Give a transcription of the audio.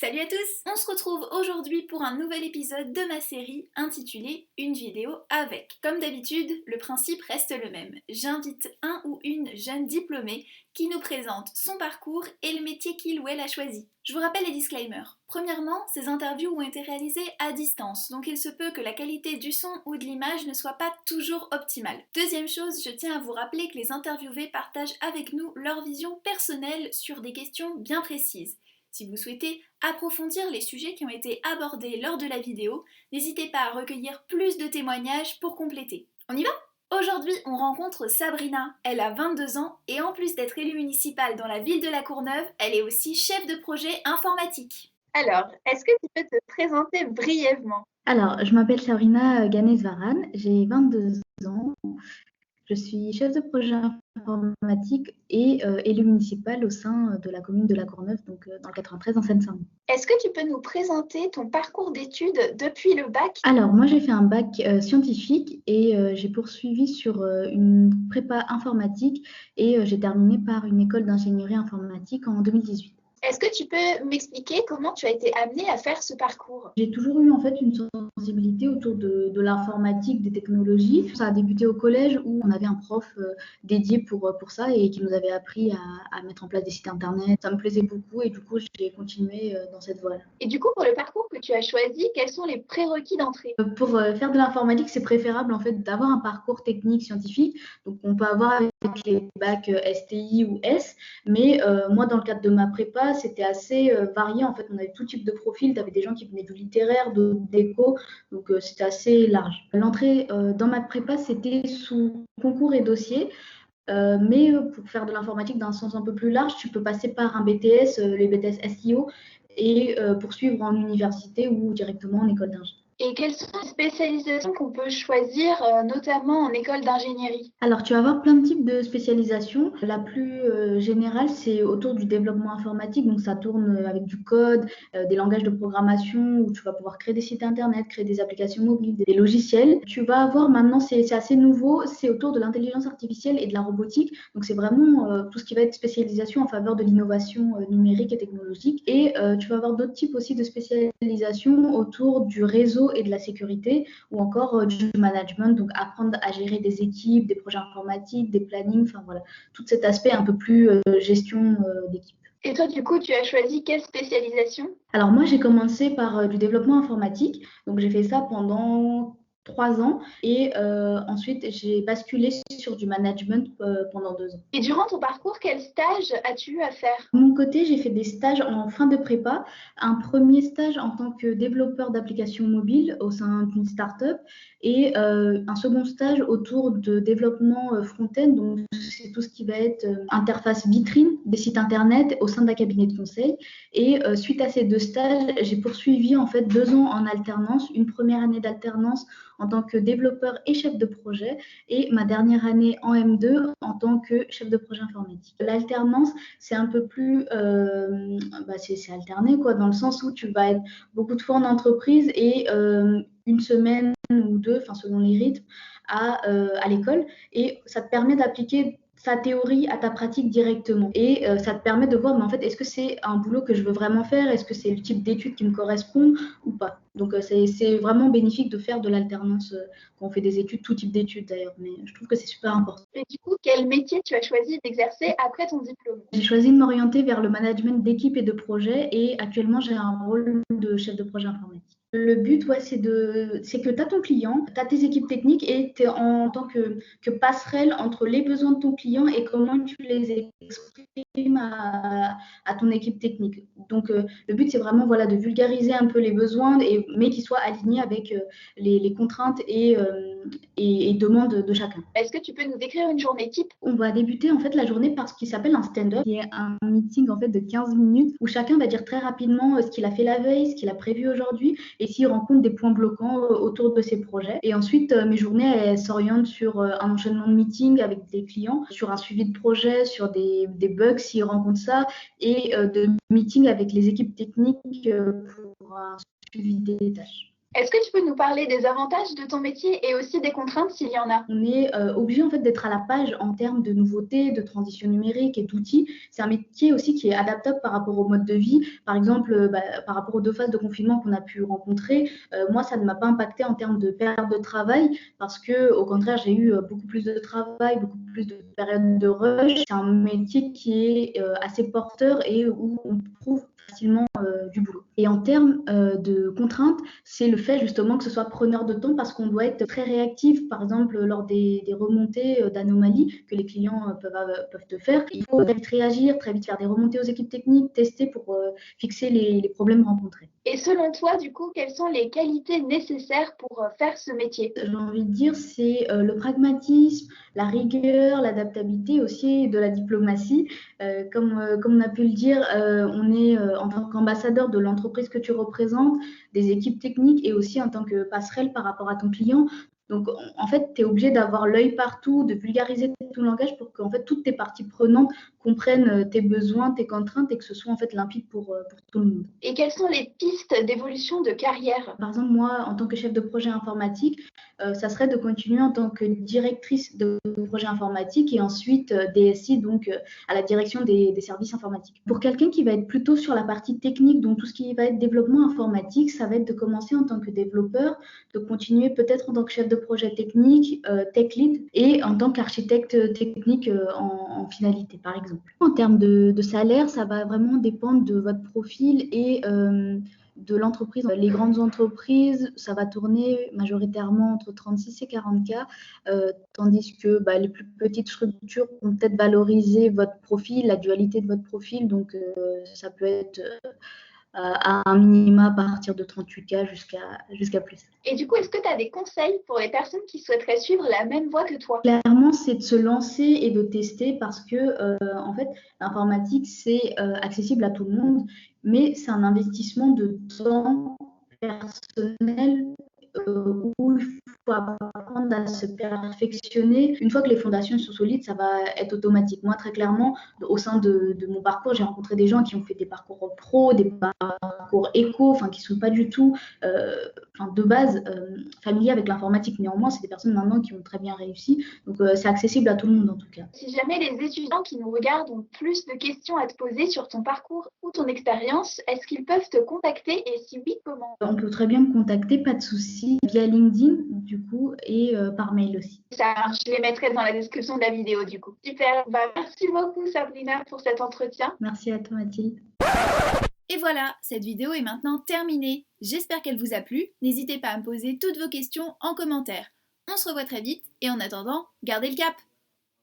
Salut à tous! On se retrouve aujourd'hui pour un nouvel épisode de ma série intitulée Une vidéo avec. Comme d'habitude, le principe reste le même. J'invite un ou une jeune diplômée qui nous présente son parcours et le métier qu'il ou elle a choisi. Je vous rappelle les disclaimers. Premièrement, ces interviews ont été réalisées à distance, donc il se peut que la qualité du son ou de l'image ne soit pas toujours optimale. Deuxième chose, je tiens à vous rappeler que les interviewés partagent avec nous leur vision personnelle sur des questions bien précises. Si vous souhaitez approfondir les sujets qui ont été abordés lors de la vidéo, n'hésitez pas à recueillir plus de témoignages pour compléter. On y va? Aujourd'hui, on rencontre Sabrina. Elle a 22 ans et en plus d'être élue municipale dans la ville de La Courneuve, elle est aussi chef de projet informatique. Alors, est-ce que tu peux te présenter brièvement? Alors, je m'appelle Sabrina Ganez-Varan, j'ai 22 ans. Je suis chef de projet informatique et élue municipale au sein de la commune de La Courneuve, donc dans le 93 en Seine-Saint-Denis. Est-ce que tu peux nous présenter ton parcours d'études depuis le bac? Alors, moi, j'ai fait un bac scientifique et j'ai poursuivi sur une prépa informatique et j'ai terminé par une école d'ingénierie informatique en 2018. Est-ce que tu peux m'expliquer comment tu as été amenée à faire ce parcours? J'ai toujours eu en fait une sensibilité autour de l'informatique, des technologies. Ça a débuté au collège où on avait un prof dédié pour ça et qui nous avait appris à mettre en place des sites internet. Ça me plaisait beaucoup et du coup j'ai continué dans cette voie-là. Et du coup, pour le parcours que tu as choisi, quels sont les prérequis d'entrée? Pour faire de l'informatique, c'est préférable en fait d'avoir un parcours technique scientifique. Donc on peut avoir avec les bacs STI ou S, mais moi dans le cadre de ma prépa, c'était assez varié. En fait, on avait tout type de profil. Tu avais des gens qui venaient du littéraire, de d'éco, donc c'était assez large. L'entrée dans ma prépa, c'était sous concours et dossier. Mais pour faire de l'informatique d'un sens un peu plus large, tu peux passer par un BTS, les BTS SIO, et poursuivre en université ou directement en école d'ingénieur. Et quelles sont les spécialisations qu'on peut choisir, notamment en école d'ingénierie? Alors, tu vas avoir plein de types de spécialisations. La plus générale, c'est autour du développement informatique. Donc, ça tourne avec du code, des langages de programmation où tu vas pouvoir créer des sites internet, créer des applications mobiles, des logiciels. Tu vas avoir maintenant, c'est assez nouveau, c'est autour de l'intelligence artificielle et de la robotique. Donc, c'est vraiment tout ce qui va être spécialisation en faveur de l'innovation numérique et technologique. Et tu vas avoir d'autres types aussi de spécialisation autour du réseau et de la sécurité ou encore du management, donc apprendre à gérer des équipes, des projets informatiques, des plannings, enfin voilà, tout cet aspect un peu plus gestion d'équipe. Et toi, du coup, tu as choisi quelle spécialisation? Alors moi, j'ai commencé par du développement informatique, donc j'ai fait ça pendant 3 ans et ensuite j'ai basculé sur du management pendant 2 ans. Et durant ton parcours, quel stage as-tu eu à faire? De mon côté, j'ai fait des stages en fin de prépa. Un premier stage en tant que développeur d'applications mobiles au sein d'une start-up et un second stage autour de développement front-end. Donc, c'est tout ce qui va être interface vitrine des sites internet au sein d'un cabinet de conseil. Et suite à ces 2 stages, j'ai poursuivi en fait 2 ans en alternance, une première année d'alternance en tant que développeur et chef de projet et ma dernière année en M2 en tant que chef de projet informatique. L'alternance, c'est un peu plus, c'est alterné quoi, dans le sens où tu vas être beaucoup de fois en entreprise et une semaine ou deux, enfin selon les rythmes, à l'école, et ça te permet d'appliquer sa théorie à ta pratique directement. Et ça te permet de voir, mais en fait, est-ce que c'est un boulot que je veux vraiment faire? Est-ce que c'est le type d'études qui me correspond ou pas? Donc, c'est vraiment bénéfique de faire de l'alternance quand on fait des études, tout type d'études d'ailleurs, mais je trouve que c'est super important. Et du coup, quel métier tu as choisi d'exercer après ton diplôme? J'ai choisi de m'orienter vers le management d'équipe et de projet et actuellement, j'ai un rôle de chef de projet informatique. Le but, ouais, c'est que tu as ton client, tu as tes équipes techniques et tu es en tant que passerelle entre les besoins de ton client et comment tu les exprimes à ton équipe technique. Donc, le but, c'est vraiment voilà, de vulgariser un peu les besoins, mais qu'ils soient alignés avec les contraintes et demandes de chacun. Est-ce que tu peux nous décrire une journée type? On va débuter en fait la journée par ce qui s'appelle un stand-up, qui est un meeting en fait de 15 minutes où chacun va dire très rapidement ce qu'il a fait la veille, ce qu'il a prévu aujourd'hui et s'il rencontre des points bloquants autour de ses projets. Et ensuite, mes journées elles s'orientent sur un enchaînement de meetings avec des clients, sur un suivi de projet, sur des bugs s'ils rencontrent ça et de meetings avec les équipes techniques pour un suivi des tâches. Est-ce que tu peux nous parler des avantages de ton métier et aussi des contraintes s'il y en a? On est obligé en fait d'être à la page en termes de nouveautés, de transition numérique et d'outils. C'est un métier aussi qui est adaptable par rapport au mode de vie. Par exemple, par rapport aux 2 phases de confinement qu'on a pu rencontrer, moi ça ne m'a pas impacté en termes de perte de travail parce que au contraire j'ai eu beaucoup plus de travail, beaucoup plus de périodes de rush. C'est un métier qui est assez porteur et où on trouve facilement du boulot. Et en termes de contraintes, c'est le fait justement que ce soit preneur de temps parce qu'on doit être très réactif, par exemple lors des remontées d'anomalies que les clients peuvent te faire. Il faut très vite réagir, très vite faire des remontées aux équipes techniques, tester pour fixer les problèmes rencontrés. Et selon toi, du coup, quelles sont les qualités nécessaires pour faire ce métier? J'ai envie de dire, c'est le pragmatisme, la rigueur, l'adaptabilité aussi, de la diplomatie. Comme on a pu le dire, on est en tant qu'ambassadeur de l'entreprise que tu représentes, des équipes techniques et aussi en tant que passerelle par rapport à ton client. Donc, en fait, tu es obligé d'avoir l'œil partout, de vulgariser ton langage pour que en fait, toutes tes parties prenantes comprennent tes besoins, tes contraintes et que ce soit en fait limpide pour tout le monde. Et quelles sont les pistes d'évolution de carrière? Par exemple, moi, en tant que chef de projet informatique, ça serait de continuer en tant que directrice de projet informatique et ensuite DSI, donc à la direction des services informatiques. Pour quelqu'un qui va être plutôt sur la partie technique, donc tout ce qui va être développement informatique, ça va être de commencer en tant que développeur, de continuer peut-être en tant que chef de projet technique, tech lead et en tant qu'architecte technique en finalité, par exemple. En termes de salaire, ça va vraiment dépendre de votre profil et de l'entreprise. Les grandes entreprises, ça va tourner majoritairement entre 36 et 40 k, tandis que les plus petites structures vont peut-être valoriser votre profil, la dualité de votre profil, donc ça peut être à un minima à partir de 38 k jusqu'à plus. Et du coup, est-ce que tu as des conseils pour les personnes qui souhaiteraient suivre la même voie que toi? Clairement, c'est de se lancer et de tester parce que, en fait, l'informatique, c'est accessible à tout le monde, mais c'est un investissement de temps personnel où il faut apprendre à se perfectionner. Une fois que les fondations sont solides, ça va être automatique. Moi, très clairement, au sein de mon parcours, j'ai rencontré des gens qui ont fait des parcours pro, des parcours éco, qui ne sont pas du tout de base familiers avec l'informatique. Néanmoins, c'est des personnes maintenant qui ont très bien réussi. Donc, c'est accessible à tout le monde en tout cas. Si jamais les étudiants qui nous regardent ont plus de questions à te poser sur ton parcours ou ton expérience, est-ce qu'ils peuvent te contacter et si oui, comment? On peut très bien me contacter, pas de souci, via LinkedIn du coup et par mail aussi. Ça marche, je les mettrai dans la description de la vidéo du coup. Super, merci beaucoup Sabrina pour cet entretien. Merci à toi Mathilde. Et voilà, cette vidéo est maintenant terminée. J'espère qu'elle vous a plu. N'hésitez pas à me poser toutes vos questions en commentaire. On se revoit très vite et en attendant, gardez le cap!